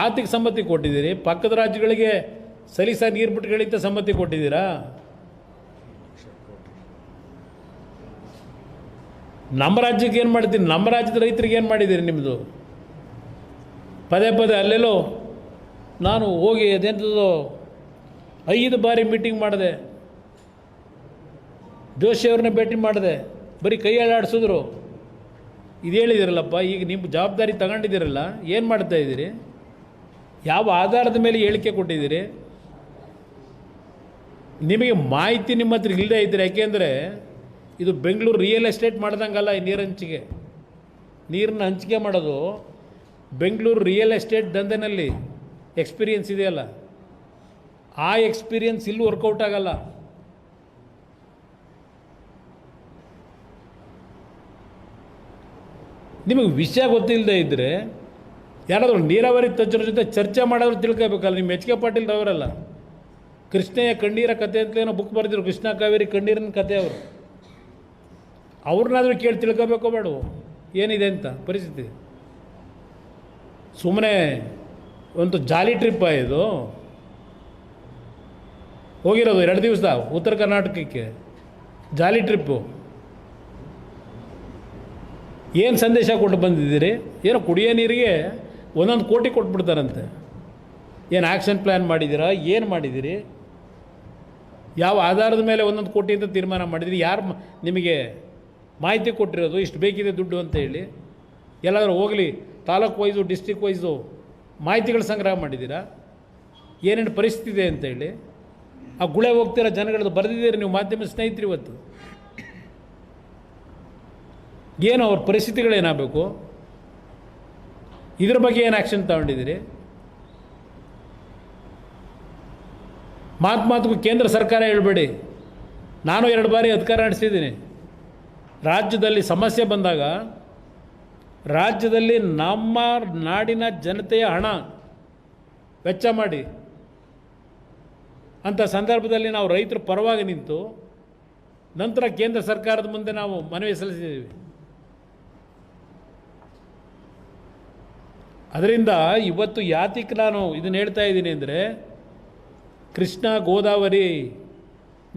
ಮಾತಿಗೆ ಸಮ್ಮತಿ ಕೊಟ್ಟಿದ್ದೀರಿ, ಪಕ್ಕದ ರಾಜ್ಯಗಳಿಗೆ ಸಲೀಸಾಗಿ ನೀರು ಬಿಟ್ಟುಗಳಿಂತ ಸಮ್ಮತಿ ಕೊಟ್ಟಿದ್ದೀರಾ? ನಮ್ಮ ರಾಜ್ಯಕ್ಕೆ ಏನು ಮಾಡ್ತೀನಿ? ನಮ್ಮ ರಾಜ್ಯದ ರೈತರಿಗೆ ಏನು ಮಾಡಿದ್ದೀರಿ? ನಿಮ್ಮದು ಪದೇ ಪದೇ ಅಲ್ಲೆಲ್ಲೋ ನಾನು ಹೋಗಿ ಅದೆಂಥದ್ದು 5 ಬಾರಿ ಮೀಟಿಂಗ್ ಮಾಡಿದೆ, ಜೋಶಿಯವ್ರನ್ನ ಭೇಟಿ ಮಾಡಿದೆ, ಬರೀ ಕೈ ಅಲ್ಲಾಡಿಸಿದ್ರು. ಇದು ಹೇಳಿದಿರಲ್ಲಪ್ಪ, ಈಗ ನಿಮ್ಮ ಜವಾಬ್ದಾರಿ ತಗೊಂಡಿದ್ದೀರಲ್ಲ, ಏನು ಮಾಡ್ತಾ ಇದ್ದೀರಿ? ಯಾವ ಆಧಾರದ ಮೇಲೆ ಹೇಳಿಕೆ ಕೊಟ್ಟಿದ್ದೀರಿ? ನಿಮಗೆ ಮಾಹಿತಿ ನಿಮ್ಮ ಹತ್ರ ಇಲ್ಲದೆ ಇದ್ದರೆ, ಯಾಕೆಂದರೆ ಇದು ಬೆಂಗಳೂರು ರಿಯಲ್ ಎಸ್ಟೇಟ್ ಮಾಡ್ದಂಗಲ್ಲ. ಈ ನೀರನ್ನ ಹಂಚಿಕೆ ಮಾಡೋದು ಬೆಂಗಳೂರು ರಿಯಲ್ ಎಸ್ಟೇಟ್ ದಂಧೆನಲ್ಲಿ ಎಕ್ಸ್ಪೀರಿಯನ್ಸ್ ಇದೆಯಲ್ಲ, ಆ ಎಕ್ಸ್ಪೀರಿಯನ್ಸ್ ಇಲ್ಲಿ ವರ್ಕೌಟ್ ಆಗಲ್ಲ. ನಿಮಗೆ ವಿಷಯ ಗೊತ್ತಿಲ್ಲದೆ ಇದ್ದರೆ ಯಾರಾದರೂ ನೀರಾವರಿ ತಜ್ಞರ ಜೊತೆ ಚರ್ಚೆ ಮಾಡೋರು ತಿಳ್ಕೋಬೇಕಲ್ಲ. ನಿಮ್ಮ ಎಚ್ ಕೆ ಪಾಟೀಲ್ ಅವರಲ್ಲ, ಕೃಷ್ಣಯ್ಯ ಕಣ್ಣೀರ ಕತೆ ಅಂತಲೇನೋ ಬುಕ್ ಬರೆದಿರು, ಕೃಷ್ಣ ಕಾವೇರಿ ಕಣ್ಣೀರಿನ ಕತೆ. ಅವ್ರನ್ನಾದರೂ ಕೇಳಿ ತಿಳ್ಕೋಬೇಕೋ ಬೇಡ ಏನಿದೆ ಅಂತ ಪರಿಸ್ಥಿತಿ. ಸುಮ್ಮನೆ ಒಂದು ಜಾಲಿ ಟ್ರಿಪ್ಪ ಇದು. ಹೋಗಿರೋದು 2 ದಿವಸ ಉತ್ತರ ಕರ್ನಾಟಕಕ್ಕೆ ಜಾಲಿ ಟ್ರಿಪ್ಪು. ಏನು ಸಂದೇಶ ಕೊಟ್ಟು ಬಂದಿದ್ದೀರಿ? ಏನೋ ಕುಡಿಯೋ ನೀರಿಗೆ 1 ಕೋಟಿ ಕೊಟ್ಬಿಡ್ತಾರಂತೆ. ಏನು ಆ್ಯಕ್ಷನ್ ಪ್ಲ್ಯಾನ್ ಮಾಡಿದ್ದೀರಾ? ಏನು ಮಾಡಿದ್ದೀರಿ? ಯಾವ ಆಧಾರದ ಮೇಲೆ 1 ಕೋಟಿ ಅಂತ ತೀರ್ಮಾನ ಮಾಡಿದ್ದೀರಿ? ಯಾರು ನಿಮಗೆ ಮಾಹಿತಿ ಕೊಟ್ಟಿರೋದು ಇಷ್ಟು ಬೇಕಿದೆ ದುಡ್ಡು ಅಂತ ಹೇಳಿ? ಎಲ್ಲಾದರೂ ಹೋಗಲಿ ತಾಲೂಕು ವೈಸು ಡಿಸ್ಟ್ರಿಕ್ ವೈಸು ಮಾಹಿತಿಗಳು ಸಂಗ್ರಹ ಮಾಡಿದ್ದೀರಾ? ಏನೇನು ಪರಿಸ್ಥಿತಿ ಇದೆ ಅಂತೇಳಿ ಆ ಗುಳೆ ಹೋಗ್ತಿರೋ ಜನಗಳದ್ದು ಬರೆದಿದ್ದೀರಿ ನೀವು ಮಾಧ್ಯಮ ಸ್ನೇಹಿತರು. ಇವತ್ತು ಏನು ಅವ್ರ ಪರಿಸ್ಥಿತಿಗಳೇನಾಗಬೇಕು? ಇದ್ರ ಬಗ್ಗೆ ಏನು ಆ್ಯಕ್ಷನ್ ತಗೊಂಡಿದ್ದೀರಿ? ಮಾತಿಗೂ ಕೇಂದ್ರ ಸರ್ಕಾರ ಹೇಳಬೇಡಿ. ನಾನು 2 ಬಾರಿ ಅಧಿಕಾರ ನಡೆಸಿದ್ದೀನಿ. ರಾಜ್ಯದಲ್ಲಿ ಸಮಸ್ಯೆ ಬಂದಾಗ ರಾಜ್ಯದಲ್ಲಿ ನಮ್ಮ ನಾಡಿನ ಜನತೆಯ ಹಣ ವೆಚ್ಚ ಮಾಡಿ ಅಂಥ ಸಂದರ್ಭದಲ್ಲಿ ನಾವು ರೈತರ ಪರವಾಗಿ ನಿಂತು ನಂತರ ಕೇಂದ್ರ ಸರ್ಕಾರದ ಮುಂದೆ ನಾವು ಮನವಿ ಸಲ್ಲಿಸಿದ್ದೀವಿ. ಅದರಿಂದ ಇವತ್ತು ಯಾತಿಗೆ ನಾನು ಇದನ್ನು ಹೇಳ್ತಾ ಇದ್ದೀನಿ ಅಂದರೆ, ಕೃಷ್ಣ ಗೋದಾವರಿ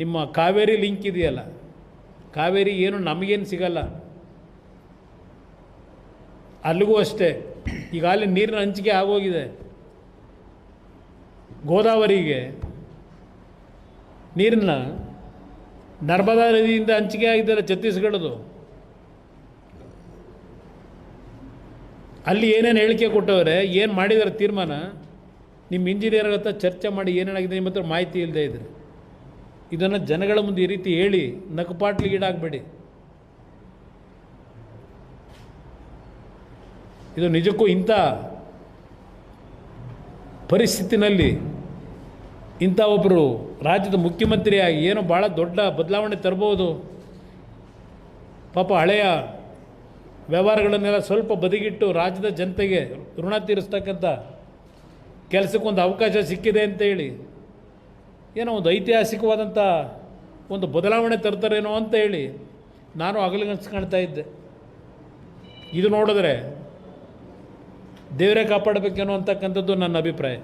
ನಿಮ್ಮ ಕಾವೇರಿ ಲಿಂಕ್ ಇದೆಯಲ್ಲ, ಕಾವೇರಿ ಏನು ನಮಗೇನು ಸಿಗಲ್ಲ. ಅಲ್ಲಿಗೂ ಅಷ್ಟೇ ಈಗಾಗಲೇ ನೀರಿನ ಹಂಚಿಕೆ ಆಗೋಗಿದೆ. ಗೋದಾವರಿಗೆ ನೀರನ್ನ ನರ್ಮದಾ ನದಿಯಿಂದ ಹಂಚಿಕೆ ಆಗಿದ್ದಾರೆ ಛತ್ತೀಸ್ಗಢದು. ಅಲ್ಲಿ ಏನೇನು ಹೇಳಿಕೆ ಕೊಟ್ಟವ್ರೆ, ಏನು ಮಾಡಿದ್ದಾರೆ ತೀರ್ಮಾನ, ನಿಮ್ಮ ಇಂಜಿನಿಯರ್ ಹತ್ರ ಚರ್ಚೆ ಮಾಡಿ ಏನೇನಾಗಿದೆ ನಿಮ್ಮ ಹತ್ರ ಮಾಹಿತಿ ಇಲ್ಲದೆ ಇದ್ದರೆ ಇದನ್ನು ಜನಗಳ ಮುಂದೆ ಈ ರೀತಿ ಹೇಳಿ ನಕಪಾಟ್ಲಿಗೀಡಾಗಬೇಡಿ. ಇದು ನಿಜಕ್ಕೂ ಇಂಥ ಪರಿಸ್ಥಿತಿನಲ್ಲಿ ಇಂಥ ಒಬ್ಬರು ರಾಜ್ಯದ ಮುಖ್ಯಮಂತ್ರಿಯಾಗಿ ಏನೋ ಭಾಳ ದೊಡ್ಡ ಬದಲಾವಣೆ ತರ್ಬೋದು. ಪಾಪ ಹಳೆಯ ವ್ಯವಹಾರಗಳನ್ನೆಲ್ಲ ಸ್ವಲ್ಪ ಬದಿಗಿಟ್ಟು ರಾಜ್ಯದ ಜನತೆಗೆ ಋಣ ತೀರಿಸ್ತಕ್ಕಂಥ ಕೆಲಸಕ್ಕೊಂದು ಅವಕಾಶ ಸಿಕ್ಕಿದೆ ಅಂತೇಳಿ ಏನೋ ಒಂದು ಐತಿಹಾಸಿಕವಾದಂಥ ಒಂದು ಬದಲಾವಣೆ ತರ್ತಾರೇನೋ ಅಂತ ಹೇಳಿ ನಾನು ಹಗಲಿಗನ್ಸ್ಕೊಳ್ತಾ ಇದ್ದೆ. ಇದು ನೋಡಿದ್ರೆ ದೇವರೇ ಕಾಪಾಡಬೇಕೇನೋ ಅಂತಕ್ಕಂಥದ್ದು ನನ್ನ ಅಭಿಪ್ರಾಯ.